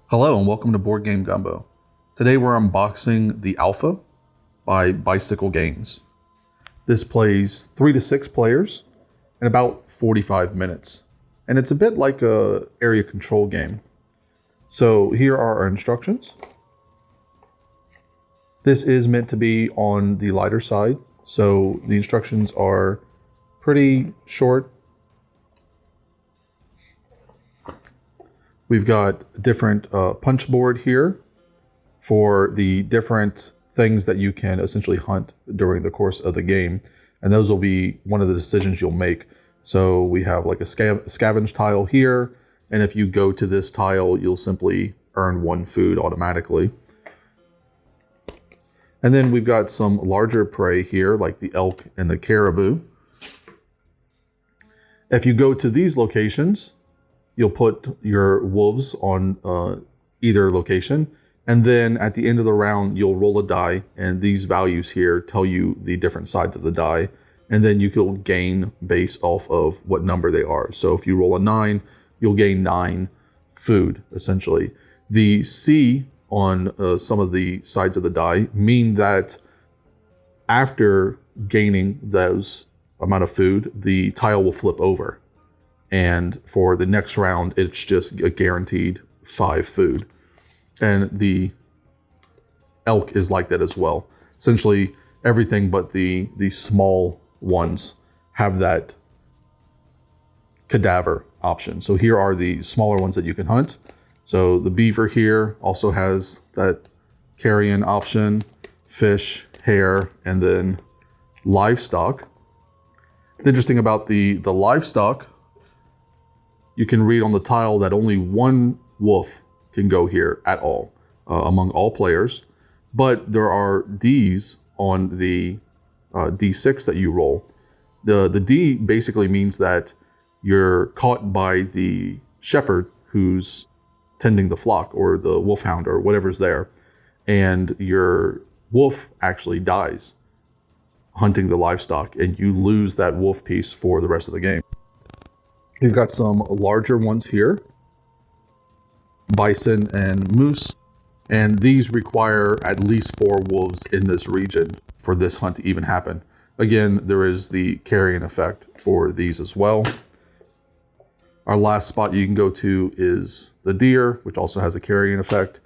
Hello and welcome to Board Game Gumbo. Today we're unboxing the Alpha by Bicycle Games. This plays 3 to 6 players in about 45 minutes. And it's a bit like a area control game. So here are our instructions. This is meant to be on the lighter side. So the instructions are pretty short. We've got a different punch board here for the different things that you can essentially hunt during the course of the game. And those will be one of the decisions you'll make. So we have like a scavenge tile here. And if you go to this tile, you'll simply earn 1 food automatically. And then we've got some larger prey here, like the elk and the caribou. If you go to these locations, you'll put your wolves on either location. And then at the end of the round, you'll roll a die. And these values here tell you the different sides of the die. And then you can gain based off of what number they are. So if you roll a 9, you'll gain 9 food, essentially. The C on some of the sides of the die mean that after gaining those amount of food, the tile will flip over. And for the next round, it's just a guaranteed 5 food. And the elk is like that as well. Essentially, everything but the small ones have that cadaver option. So here are the smaller ones that you can hunt. So the beaver here also has that carrion option, fish, hare, and then livestock. The interesting about the livestock, you can read on the tile that only 1 wolf can go here at all among all players. But there are Ds on the D6 that you roll. The D basically means that you're caught by the shepherd who's tending the flock or the wolfhound or whatever's there. And your wolf actually dies hunting the livestock and you lose that wolf piece for the rest of the game. We've got some larger ones here, bison and moose, and these require at least 4 wolves in this region for this hunt to even happen. Again, there is the carrion effect for these as well. Our last spot you can go to is the deer, which also has a carrion effect.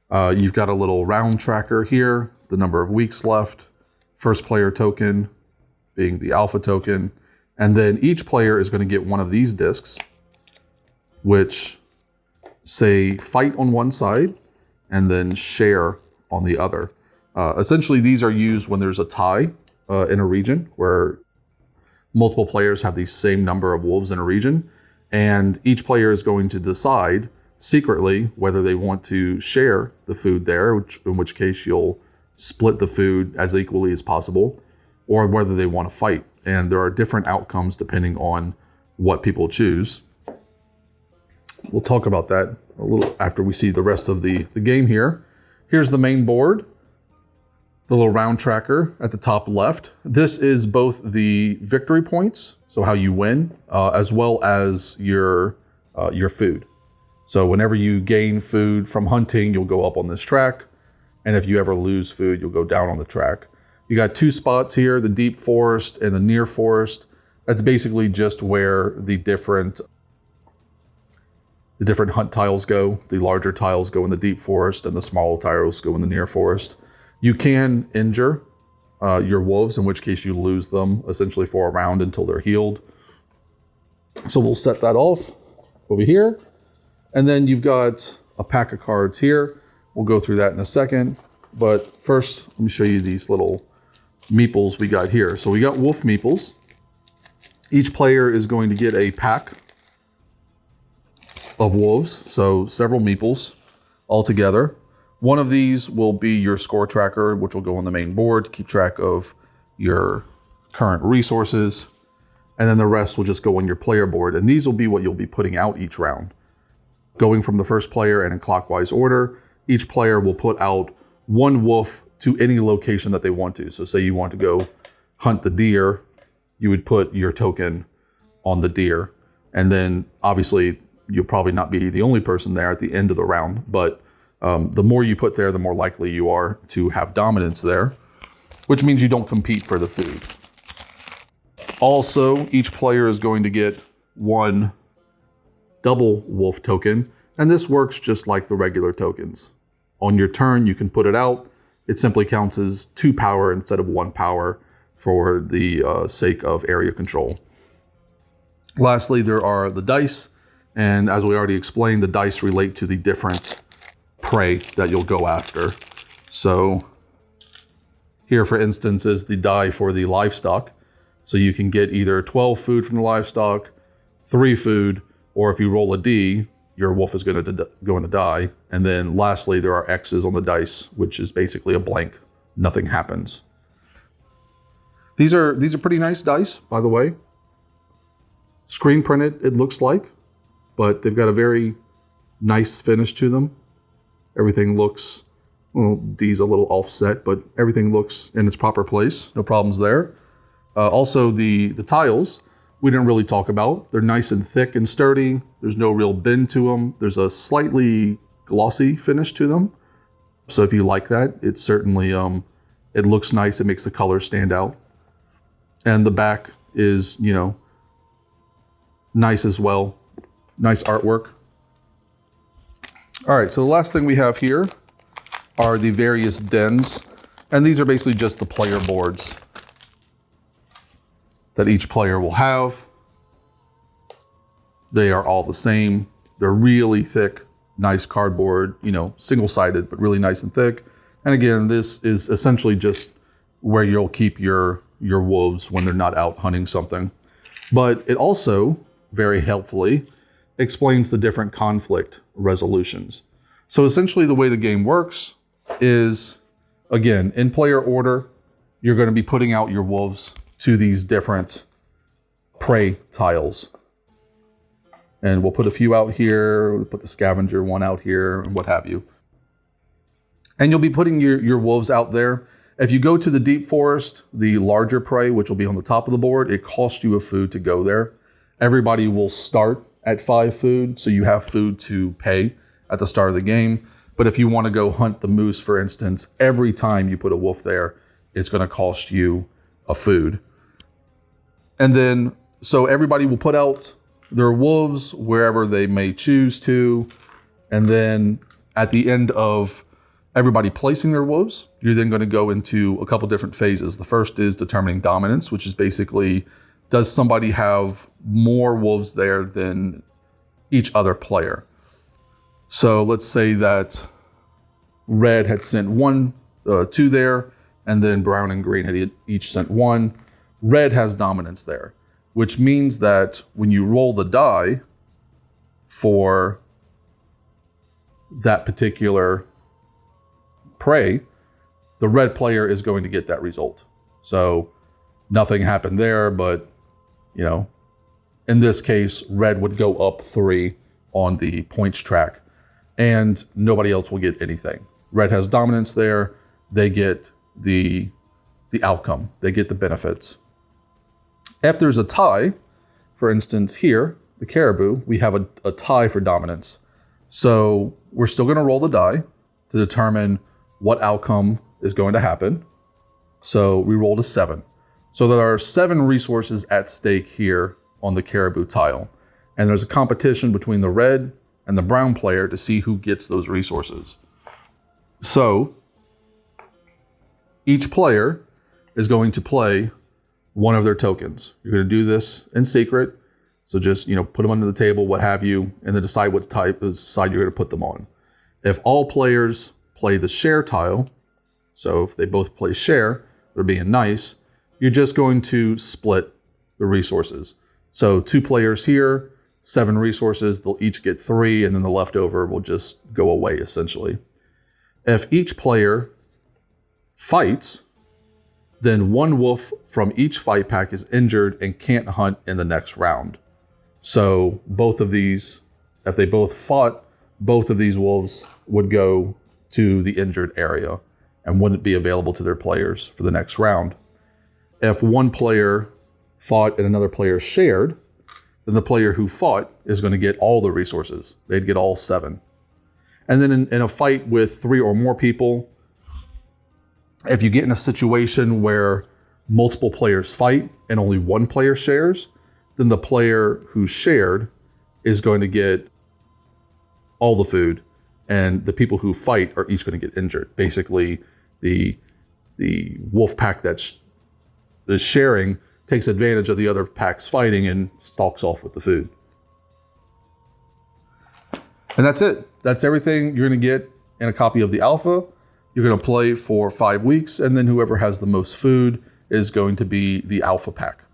You've got a little round tracker here, the number of weeks left, first player token being the alpha token. And then each player is going to get one of these discs, which say fight on one side and then share on the other. Essentially, these are used when there's a tie in a region where multiple players have the same number of wolves in a region. And each player is going to decide secretly whether they want to share the food there, in which case you'll split the food as equally as possible, or whether they want to fight. And there are different outcomes depending on what people choose. We'll talk about that a little after we see the rest of the game here. Here's the main board, the little round tracker at the top left. This is both the victory points, so how you win, as well as your food. So whenever you gain food from hunting, you'll go up on this track. And if you ever lose food, you'll go down on the track. You got 2 spots here, the deep forest and the near forest. That's basically just where the different hunt tiles go. The larger tiles go in the deep forest and the smaller tiles go in the near forest. You can injure your wolves, in which case you lose them essentially for a round until they're healed. So we'll set that off over here. And then you've got a pack of cards here. We'll go through that in a second. But first, let me show you these little meeples we got here. So we got wolf meeples. Each player is going to get a pack of wolves, so several meeples all together. One of these will be your score tracker, which will go on the main board to keep track of your current resources. And then the rest will just go on your player board. And these will be what you'll be putting out each round. Going from the first player and in clockwise order, each player will put out 1 wolf to any location that they want to. So say you want to go hunt the deer, you would put your token on the deer. And then obviously you'll probably not be the only person there at the end of the round, but the more you put there, the more likely you are to have dominance there, which means you don't compete for the food. Also, each player is going to get 1 double wolf token, and this works just like the regular tokens. On your turn, you can put it out. It simply counts as 2 power instead of 1 power for the sake of area control. Lastly, there are the dice, and as we already explained, the dice relate to the different prey that you'll go after. So here, for instance, is the die for the livestock. So you can get either 12 food from the livestock, 3 food, or if you roll a D, your wolf is going to die. And then lastly, there are X's on the dice, which is basically a blank. Nothing happens. These are pretty nice dice, by the way. Screen printed, it looks like, but they've got a very nice finish to them. Everything looks, well, D's a little offset, but everything looks in its proper place. No problems there. Also, the tiles, we didn't really talk about. They're nice and thick and sturdy. There's no real bend to them. There's a slightly glossy finish to them. So if you like that, it's certainly, it looks nice. It makes the colors stand out. And the back is, nice as well. Nice artwork. All right, so the last thing we have here are the various dens. And these are basically just the player boards that each player will have. They are all the same. They're really thick, nice cardboard, single-sided, but really nice and thick. And again, this is essentially just where you'll keep your wolves when they're not out hunting something. But it also, very helpfully, explains the different conflict resolutions. So essentially the way the game works is, again, in player order, you're going to be putting out your wolves to these different prey tiles. And we'll put a few out here, we'll put the scavenger one out here, and what have you. And you'll be putting your wolves out there. If you go to the deep forest, the larger prey, which will be on the top of the board, it costs you a food to go there. Everybody will start at 5 food, so you have food to pay at the start of the game. But if you want to go hunt the moose, for instance, every time you put a wolf there, it's going to cost you a food. And then, so everybody will put out their wolves wherever they may choose to. And then at the end of everybody placing their wolves, you're then going to go into a couple different phases. The first is determining dominance, which is basically, does somebody have more wolves there than each other player? So let's say that red had sent 2 there, and then brown and green had each sent 1. Red has dominance there, which means that when you roll the die for that particular prey, the red player is going to get that result. So nothing happened there, but, in this case, red would go up 3 on the points track, and nobody else will get anything. Red has dominance there. They get the outcome. They get the benefits. If there's a tie, for instance here, the caribou, we have a tie for dominance. So we're still going to roll the die to determine what outcome is going to happen. So we rolled a 7. So there are 7 resources at stake here on the caribou tile. And there's a competition between the red and the brown player to see who gets those resources. So each player is going to play one of their tokens. You're going to do this in secret. So just, put them under the table, what have you, and then decide what side you're going to put them on. If all players play the share tile, so if they both play share, they're being nice, you're just going to split the resources. So 2 players here, 7 resources, they'll each get 3, and then the leftover will just go away, essentially. If each player fights, then 1 wolf from each fight pack is injured and can't hunt in the next round. So both of these, if they both fought, both of these wolves would go to the injured area and wouldn't be available to their players for the next round. If one player fought and another player shared, then the player who fought is going to get all the resources. They'd get all 7. And then in a fight with 3 or more people, if you get in a situation where multiple players fight and only one player shares, then the player who shared is going to get all the food, and the people who fight are each going to get injured. Basically, the wolf pack that is sharing takes advantage of the other pack's fighting and stalks off with the food. And that's it. That's everything you're going to get in a copy of the alpha. You're going to play for 5 weeks, and then whoever has the most food is going to be the alpha pack.